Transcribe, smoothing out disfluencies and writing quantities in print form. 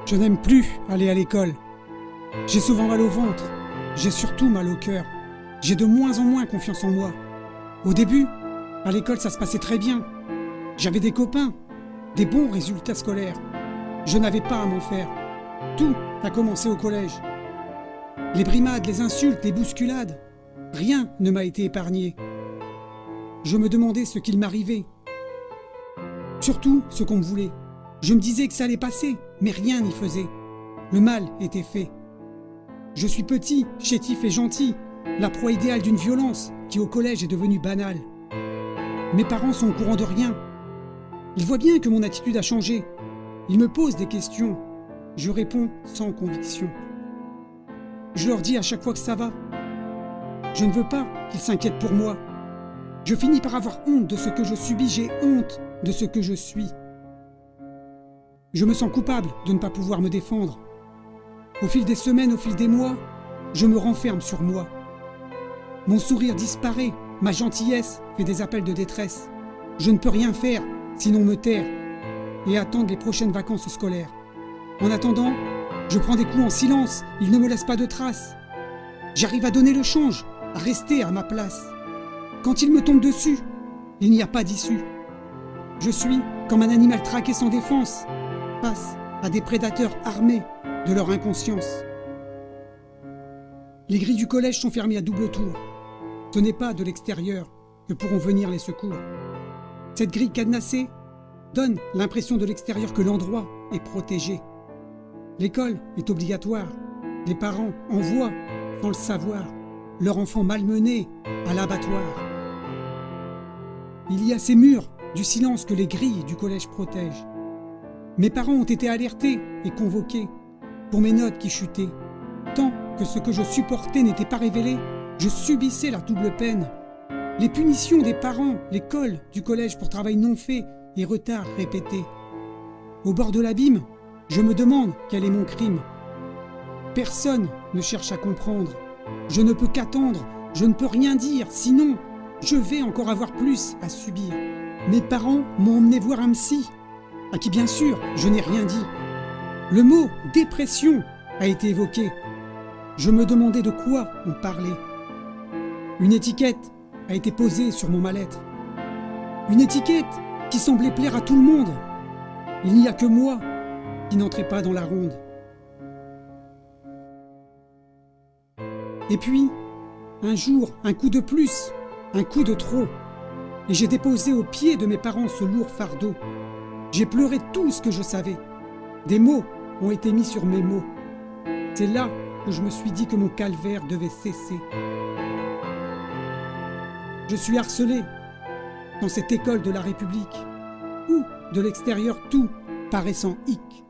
Je n'aime plus aller à l'école. J'ai souvent mal au ventre, j'ai surtout mal au cœur. J'ai de moins en moins confiance en moi. Au début, à l'école ça se passait très bien. J'avais des copains, des bons résultats scolaires. Je n'avais pas à m'en faire. Tout a commencé au collège. Les brimades, les insultes, les bousculades, rien ne m'a été épargné. Je me demandais ce qu'il m'arrivait. Surtout ce qu'on me voulait. Je me disais que ça allait passer, mais rien n'y faisait. Le mal était fait. Je suis petit, chétif et gentil, la proie idéale d'une violence qui au collège est devenue banale. Mes parents sont au courant de rien. Ils voient bien que mon attitude a changé. Ils me posent des questions. Je réponds sans conviction. Je leur dis à chaque fois que ça va. Je ne veux pas qu'ils s'inquiètent pour moi. Je finis par avoir honte de ce que je subis, j'ai honte de ce que je suis. Je me sens coupable de ne pas pouvoir me défendre. Au fil des semaines, au fil des mois, je me renferme sur moi. Mon sourire disparaît, ma gentillesse fait des appels de détresse. Je ne peux rien faire, sinon me taire et attendre les prochaines vacances scolaires. En attendant, je prends des coups en silence, ils ne me laissent pas de traces. J'arrive à donner le change, à rester à ma place. Quand ils me tombent dessus, il n'y a pas d'issue. Je suis comme un animal traqué sans défense, face à des prédateurs armés de leur inconscience. Les grilles du collège sont fermées à double tour. Ce n'est pas de l'extérieur que pourront venir les secours. Cette grille cadenassée donne l'impression de l'extérieur que l'endroit est protégé. L'école est obligatoire. Les parents envoient, sans le savoir, leur enfant malmené à l'abattoir. Il y a ces murs du silence que les grilles du collège protègent. Mes parents ont été alertés et convoqués pour mes notes qui chutaient. Tant que ce que je supportais n'était pas révélé, je subissais la double peine. Les punitions des parents, l'école du collège pour travail non fait et retard répété. Au bord de l'abîme, je me demande quel est mon crime. Personne ne cherche à comprendre. Je ne peux qu'attendre, je ne peux rien dire, sinon je vais encore avoir plus à subir. Mes parents m'ont emmené voir un psy, à qui bien sûr je n'ai rien dit. Le mot « dépression » a été évoqué. Je me demandais de quoi on parlait. Une étiquette a été posée sur mon mal-être. Une étiquette qui semblait plaire à tout le monde. Il n'y a que moi qui n'entrais pas dans la ronde. Et puis, un jour, un coup de plus, un coup de trop. Et j'ai déposé aux pieds de mes parents ce lourd fardeau. J'ai pleuré tout ce que je savais. Des mots ont été mis sur mes mots. C'est là que je me suis dit que mon calvaire devait cesser. Je suis harcelé dans cette école de la République, où, de l'extérieur, tout paraissant hic.